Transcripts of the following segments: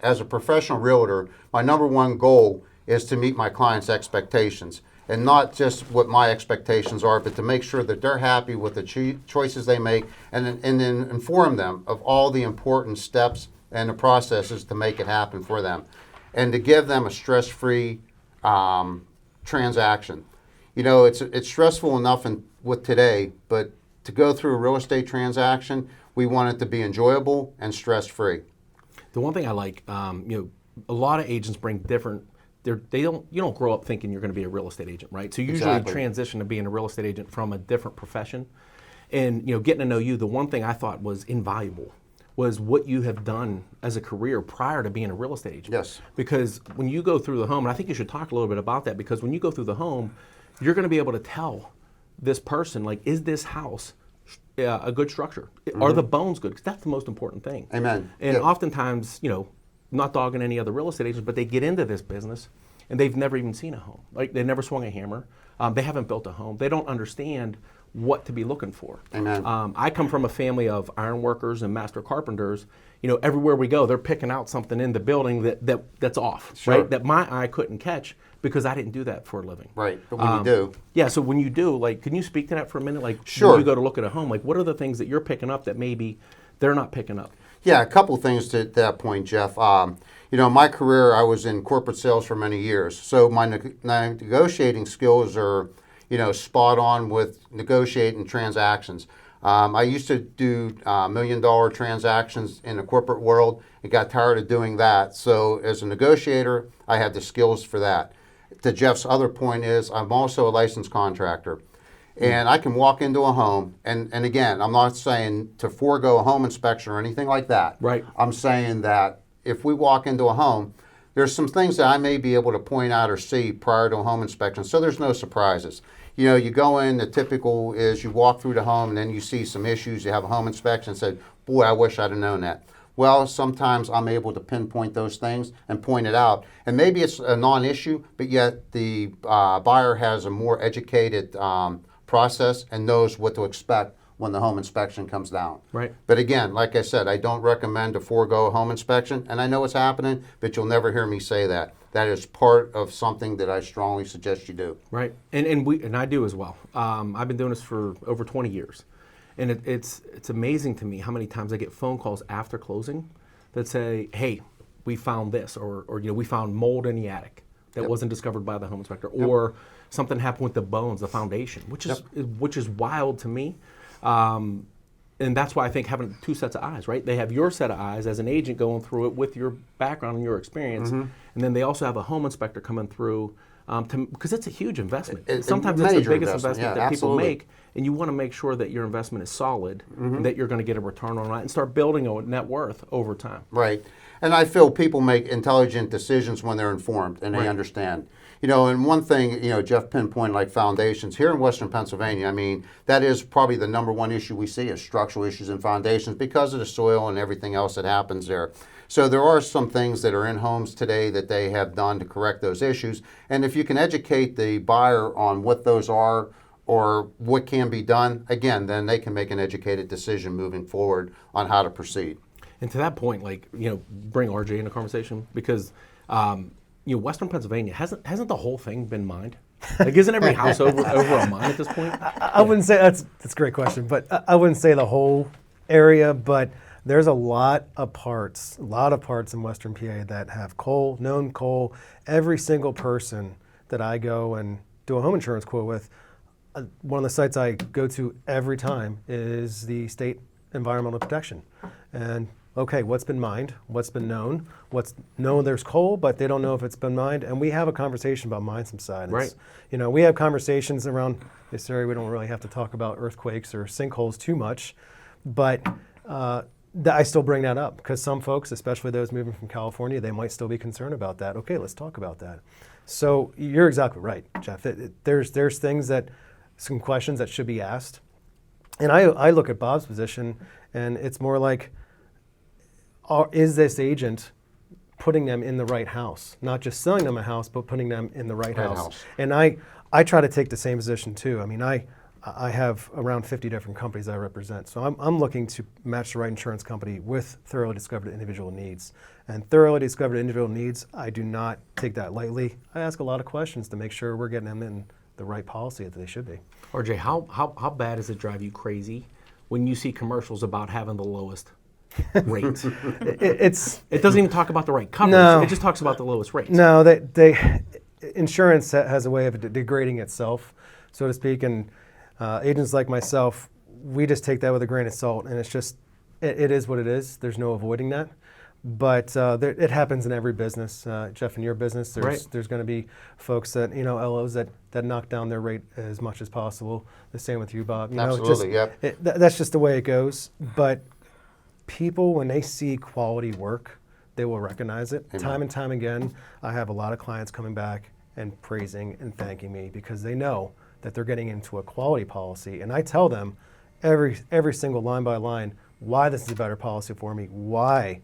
as a professional realtor, my number one goal is to meet my clients' expectations. And not just what my expectations are, but to make sure that they're happy with the choices they make, and then inform them of all the important steps and the processes to make it happen for them, and to give them a stress-free transaction. You know, it's stressful enough with today, but to go through a real estate transaction, we want it to be enjoyable and stress-free. The one thing I like, a lot of agents bring different. You don't grow up thinking you're going to be a real estate agent, right? So you usually transition to being a real estate agent from a different profession. And getting to know you, the one thing I thought was invaluable was what you have done as a career prior to being a real estate agent. Yes. Because when you go through the home, and I think you should talk a little bit about that, because when you go through the home, you're going to be able to tell this person, like, is this house a good structure? Are the bones good? Because that's the most important thing. Amen. And oftentimes, not dogging any other real estate agents, but they get into this business and they've never even seen a home. Like, they never swung a hammer. They haven't built a home. They don't understand what to be looking for. Amen. I come from a family of iron workers and master carpenters. Everywhere we go, they're picking out something in the building that's off, Sure. right? That my eye couldn't catch because I didn't do that for a living. Right, but when you do. Yeah, so when you do, like, can you speak to that for a minute? Like, Sure. when you go to look at a home, like, what are the things that you're picking up that maybe they're not picking up? Yeah, a couple things to that point, Jeff. My career, I was in corporate sales for many years, so my negotiating skills are, spot on with negotiating transactions. I used to do $1 million transactions in the corporate world and got tired of doing that. So as a negotiator, I had the skills for that. To Jeff's other point is, I'm also a licensed contractor. And I can walk into a home, and again, I'm not saying to forego a home inspection or anything like that. Right. I'm saying that if we walk into a home, there's some things that I may be able to point out or see prior to a home inspection, so there's no surprises. You go in, the typical is you walk through the home and then you see some issues, you have a home inspection and say, boy, I wish I'd have known that. Well, sometimes I'm able to pinpoint those things and point it out. And maybe it's a non-issue, but yet the buyer has a more educated process and knows what to expect when the home inspection comes down. Right. But again, like I said, I don't recommend to forego a home inspection, and I know it's happening, but you'll never hear me say that. That is part of something that I strongly suggest you do. Right, and I do as well. I've been doing this for over 20 years, and it's amazing to me how many times I get phone calls after closing that say, "Hey, we found this," or we found mold in the attic that wasn't discovered by the home inspector, or something happened with the bones, the foundation, which is wild to me. And that's why I think having two sets of eyes, right? They have your set of eyes as an agent going through it with your background and your experience, and then they also have a home inspector coming through because it's a huge investment. Sometimes it's the biggest investment that people make, and you want to make sure that your investment is solid and that you're going to get a return on it and start building a net worth over time. Right. And I feel people make intelligent decisions when they're informed and they understand. And one thing, Jeff pinpointed, like foundations. Here in Western Pennsylvania, that is probably the number one issue we see is structural issues in foundations because of the soil and everything else that happens there. So there are some things that are in homes today that they have done to correct those issues. And if you can educate the buyer on what those are or what can be done, again, then they can make an educated decision moving forward on how to proceed. And to that point, bring RJ in the conversation because Western Pennsylvania hasn't the whole thing been mined? Like, isn't every house over a mine at this point? I wouldn't say that's a great question, but I wouldn't say the whole area, but there's a lot of parts in Western PA that have coal, known coal. Every single person that I go and do a home insurance quote with, one of the sites I go to every time is the State Environmental Protection. And okay, what's been mined? What's been known? What's known there's coal, but they don't know if it's been mined. And we have a conversation about mine subsidence. Right. We have conversations around this area. We don't really have to talk about earthquakes or sinkholes too much, but I still bring that up because some folks, especially those moving from California, they might still be concerned about that. Okay, let's talk about that. So you're exactly right, Jeff. There's things some questions that should be asked. And I look at Bob's position, and it's more like, is this agent putting them in the right house? Not just selling them a house, but putting them in the right house. And I try to take the same position too. I have around 50 different companies I represent. So I'm looking to match the right insurance company with thoroughly discovered individual needs. And thoroughly discovered individual needs, I do not take that lightly. I ask a lot of questions to make sure we're getting them in the right policy that they should be. RJ, how bad does it drive you crazy when you see commercials about having the lowest rates? It doesn't even talk about the right coverage. No. It just talks about the lowest rates. No, insurance has a way of degrading itself, so to speak, and agents like myself, we just take that with a grain of salt, and it's just, it is what it is. There's no avoiding that. But it happens in every business. Jeff, in your business, there's going to be folks that, LOs that knock down their rate as much as possible. The same with you, Bob. Absolutely, yep. That's just the way it goes. But people, when they see quality work, they will recognize it. Amen. Time and time again, I have a lot of clients coming back and praising and thanking me because they know that they're getting into a quality policy. And I tell them every single line by line why this is a better policy for me, why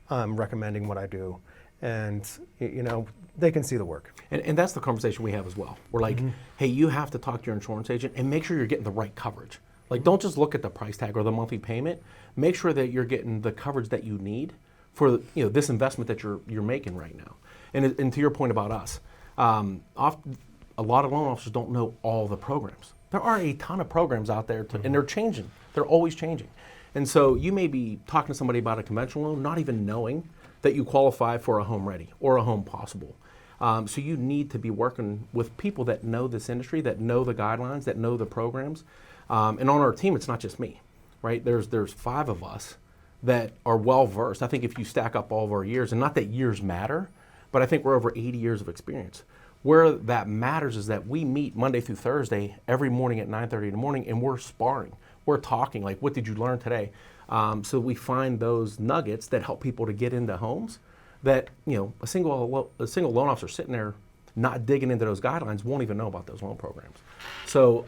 I'm recommending what I do. And, they can see the work. And that's the conversation we have as well. We're like, hey, you have to talk to your insurance agent and make sure you're getting the right coverage. Like, don't just look at the price tag or the monthly payment. Make sure that you're getting the coverage that you need for this investment that you're making right now. And to your point about us, a lot of loan officers don't know all the programs. There are a ton of programs out there, and they're changing. They're always changing. And so you may be talking to somebody about a conventional loan, not even knowing that you qualify for a Home Ready or a Home Possible. So you need to be working with people that know this industry, that know the guidelines, that know the programs. And on our team, it's not just me, right? There's 5 of us that are well versed. I think if you stack up all of our years, and not that years matter, but I think we're over 80 years of experience. Where that matters is that we meet Monday through Thursday every morning at 9:30 in the morning, and we're sparring. We're talking, like, what did you learn today? So we find those nuggets that help people to get into homes that, a single loan officer sitting there not digging into those guidelines won't even know about those loan programs. So,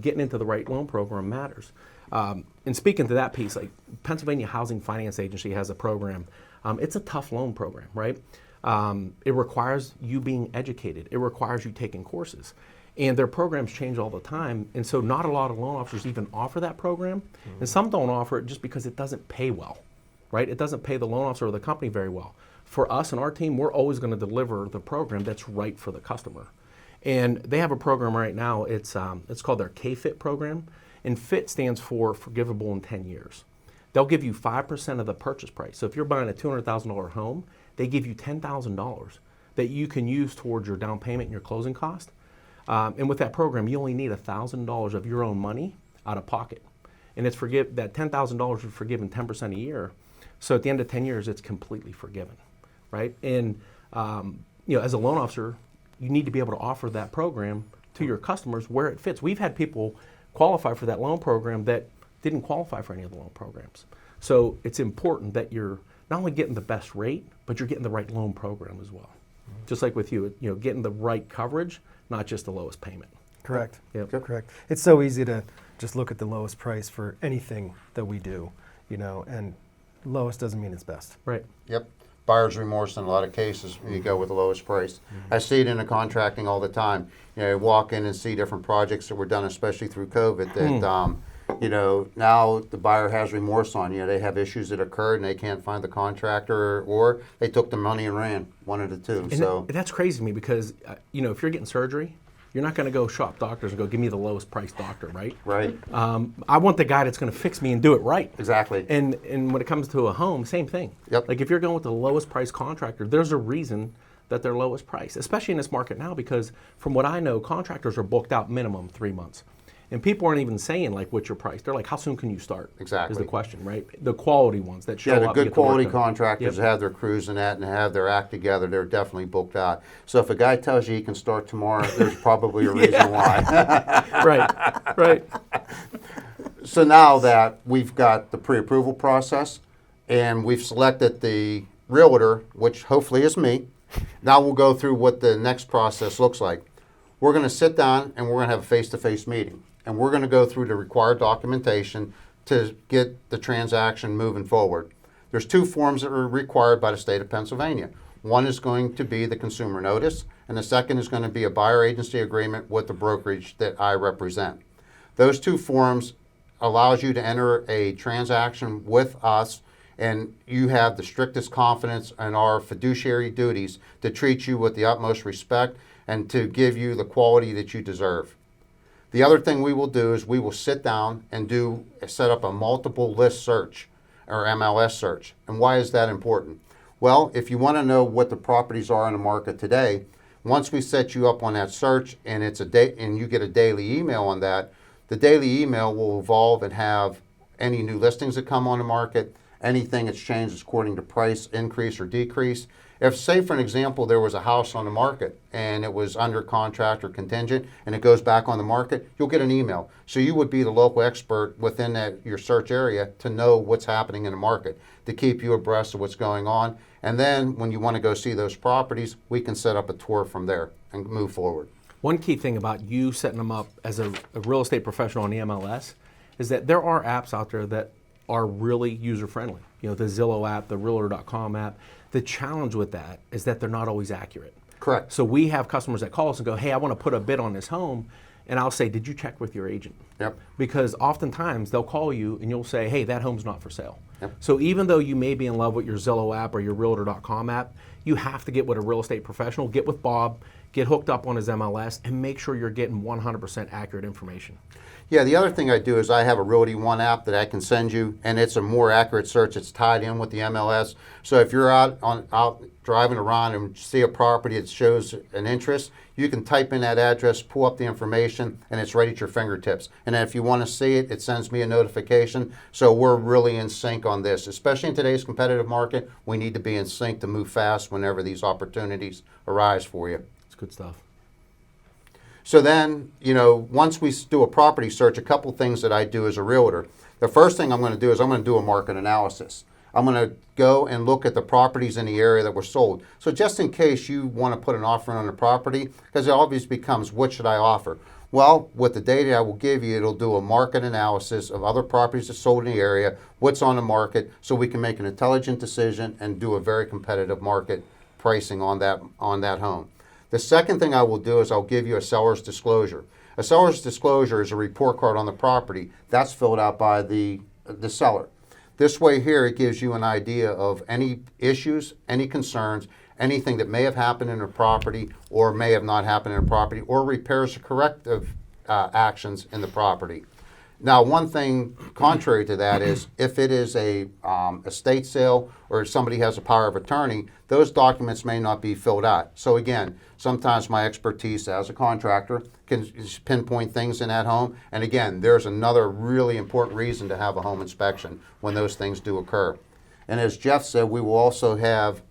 getting into the right loan program matters. And speaking to that piece, like Pennsylvania Housing Finance Agency has a program. It's a tough loan program, right? It requires you being educated. It requires you taking courses. And their programs change all the time. And so not a lot of loan officers even offer that program. And some don't offer it just because it doesn't pay well, right? It doesn't pay the loan officer or the company very well. For us and our team, we're always going to deliver the program that's right for the customer. And they have a program right now. It's called their K-FIT program. And FIT stands for Forgivable in 10 years. They'll give you 5% of the purchase price. So if you're buying a $200,000 home, they give you $10,000 that you can use towards your down payment and your closing cost. And with that program, you only need $1,000 of your own money out of pocket. And that $10,000 is forgiven 10% a year. So at the end of 10 years, it's completely forgiven, right? And as a loan officer, you need to be able to offer that program to your customers where it fits. We've had people qualify for that loan program that didn't qualify for any of the loan programs. So it's important that you're not only getting the best rate, but you're getting the right loan program as well. Just like with you, getting the right coverage, not just the lowest payment. Correct. Yep. Correct. It's so easy to just look at the lowest price for anything that we do, and lowest doesn't mean it's best. Right. Yep. Buyer's remorse in a lot of cases when you go with the lowest price. I see it in the contracting all the time. You walk in and see different projects that were done, especially through COVID, that now the buyer has remorse on. They have issues that occurred and they can't find the contractor, or they took the money and ran, one of the two. And that's crazy to me because, if you're getting surgery, you're not going to go shop doctors and go, give me the lowest priced doctor, right? Right. I want the guy that's going to fix me and do it right. Exactly. And when it comes to a home, same thing. Yep. Like if you're going with the lowest price contractor, there's a reason that they're lowest price, especially in this market now, because from what I know, contractors are booked out minimum 3 months. And people aren't even saying like, what's your price? They're like, how soon can you start? Exactly. Is the question, right? The quality ones that show up. The and good get the work quality done. contractors Yep. have their crews in that and have their act together. They're definitely booked out. So if a guy tells you he can start tomorrow, there's probably a reason why. Right. So now that we've got the pre-approval process and we've selected the realtor, which hopefully is me, now we'll go through what the next process looks like. We're going to sit down and we're going to have a face-to-face meeting. And we're going to go through the required documentation to get the transaction moving forward. There's 2 forms that are required by the state of Pennsylvania. One is going to be the consumer notice, and the second is going to be a buyer agency agreement with the brokerage that I represent. Those two forms allows you to enter a transaction with us, and you have the strictest confidence in our fiduciary duties to treat you with the utmost respect and to give you the quality that you deserve. The other thing we will do is we will sit down and set up a multiple list search or MLS search. And why is that important? Well, if you want to know what the properties are in the market today, once we set you up on that search and and you get a daily email on that, the daily email will evolve and have any new listings that come on the market, anything that's changed according to price increase or decrease. If, say, for an example, there was a house on the market and it was under contract or contingent and it goes back on the market, you'll get an email. So you would be the local expert within your search area to know what's happening in the market, to keep you abreast of what's going on. And then when you want to go see those properties, we can set up a tour from there and move forward. One key thing about you setting them up as a real estate professional on the MLS is that there are apps out there that are really user-friendly. You know, the Zillow app, the Realtor.com app. The challenge with that is that they're not always accurate. Correct. So we have customers that call us and go, hey, I want to put a bid on this home. And I'll say, did you check with your agent? Yep. Because oftentimes they'll call you and you'll say, hey, that home's not for sale. Yep. So even though you may be in love with your Zillow app or your Realtor.com app, you have to get with a real estate professional, get with Bob, get hooked up on his MLS, and make sure you're getting 100% accurate information. Yeah, the other thing I do is I have a Realty One app that I can send you, and it's a more accurate search. It's tied in with the MLS. So if you're out driving around and see a property that shows an interest, you can type in that address, pull up the information, and it's right at your fingertips. And then if you want to see it, it sends me a notification. So we're really in sync on this. Especially in today's competitive market, we need to be in sync to move fast whenever these opportunities arise for you. It's good stuff. So then, once we do a property search, a couple things that I do as a realtor. The first thing I'm going to do is I'm going to do a market analysis. I'm going to go and look at the properties in the area that were sold. So just in case you want to put an offer on a property, because it obviously becomes, what should I offer? Well, with the data I will give you, it'll do a market analysis of other properties that sold in the area, what's on the market, so we can make an intelligent decision and do a very competitive market pricing on that home. The second thing I will do is I'll give you a seller's disclosure. A seller's disclosure is a report card on the property. That's filled out by the seller. This way here, it gives you an idea of any issues, any concerns, anything that may have happened in a property or may have not happened in a property, or repairs or corrective actions in the property. Now, one thing contrary to that is if it is a estate sale or somebody has a power of attorney, those documents may not be filled out. So again, sometimes my expertise as a contractor can pinpoint things in that home. And again, there's another really important reason to have a home inspection when those things do occur. And as Jeff said, we will also have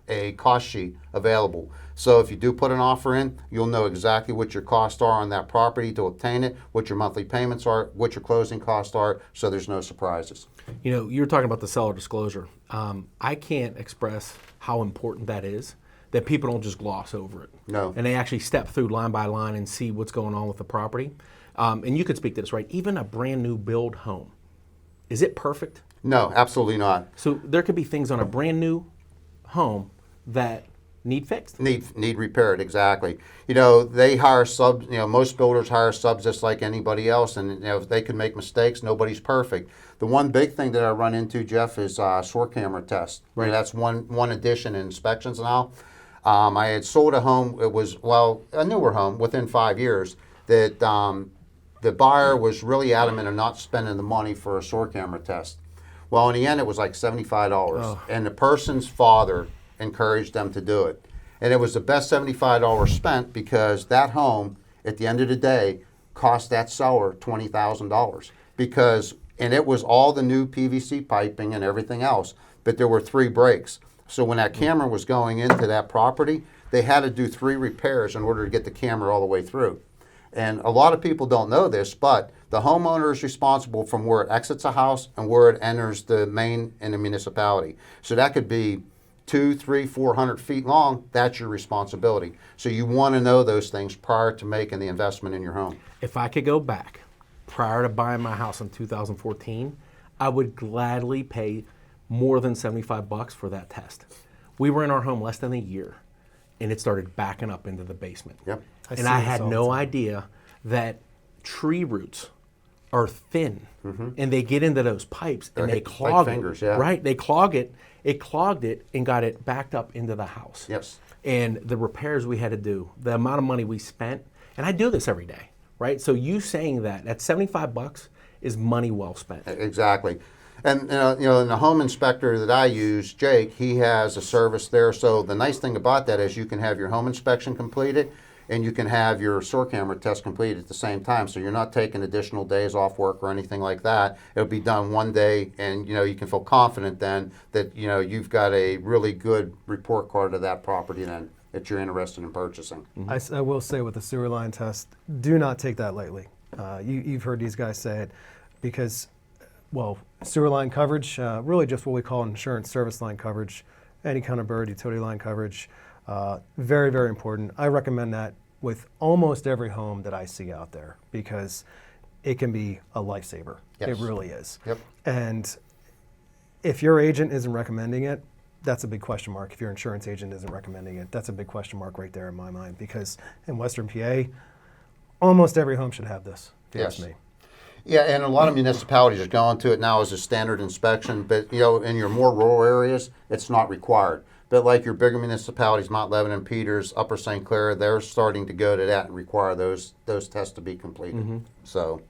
a cost sheet available. So if you do put an offer in, you'll know exactly what your costs are on that property to obtain it, what your monthly payments are, what your closing costs are, so there's no surprises. You know, you're talking about the seller disclosure. I can't express how important that is, that people don't just gloss over it. No. And they actually step through line by line and see what's going on with the property. And you could speak to this, right? Even a brand new build home, is it perfect? No, absolutely not. So there could be things on a brand new home that need fixed. Need repaired, exactly. They hire subs, most builders hire subs just like anybody else, and if they can make mistakes, nobody's perfect. The one big thing that I run into, Jeff, is SOAR camera test. Right. That's one addition in inspections now. I had sold a home, it was, a newer home within 5 years, that the buyer was really adamant of not spending the money for a SOAR camera test. Well, in the end, it was like $75. Oh. And the person's father encouraged them to do it. And it was the best $75 spent because that home, at the end of the day, cost that seller $20,000. And it was all the new PVC piping and everything else, but there were 3 breaks. So when that camera was going into that property, they had to do 3 repairs in order to get the camera all the way through. And a lot of people don't know this, but the homeowner is responsible from where it exits a house and where it enters the main in the municipality. So that could be 200, 300, 400 feet long. That's your responsibility. So you want to know those things prior to making the investment in your home. If I could go back prior to buying my house in 2014, I would gladly pay more than $75 for that test. We were in our home less than a year, and it started backing up into the basement. Yep. And I had no idea that tree roots are thin, and they get into those pipes and They're they like clog fingers, it. yeah. Right? They clog it. It clogged it and got it backed up into the house. Yes. And the repairs we had to do, the amount of money we spent, and I do this every day, right? So you saying that at $75 is money well spent. Exactly. And and the home inspector that I use, Jake, he has a service there. So the nice thing about that is you can have your home inspection completed and you can have your SOAR camera test completed at the same time. So you're not taking additional days off work or anything like that. It'll be done one day, and you can feel confident then that you've got a really good report card of that property then that you're interested in purchasing. I will say with the sewer line test, do not take that lightly. You've heard these guys say it because, well, sewer line coverage, really just what we call insurance service line coverage, any kind of bird utility line coverage, very, very important. I recommend that with almost every home that I see out there because it can be a lifesaver. Yes. It really is. Yep. And if your agent isn't recommending it, that's a big question mark. If your insurance agent isn't recommending it, that's a big question mark right there in my mind because in Western PA, almost every home should have this, if you ask Yes. me. Yeah, and a lot of municipalities are going to it now as a standard inspection, but in your more rural areas, it's not required. But like your bigger municipalities, Mount Lebanon, Peters, Upper St. Clair, they're starting to go to that and require those tests to be completed. So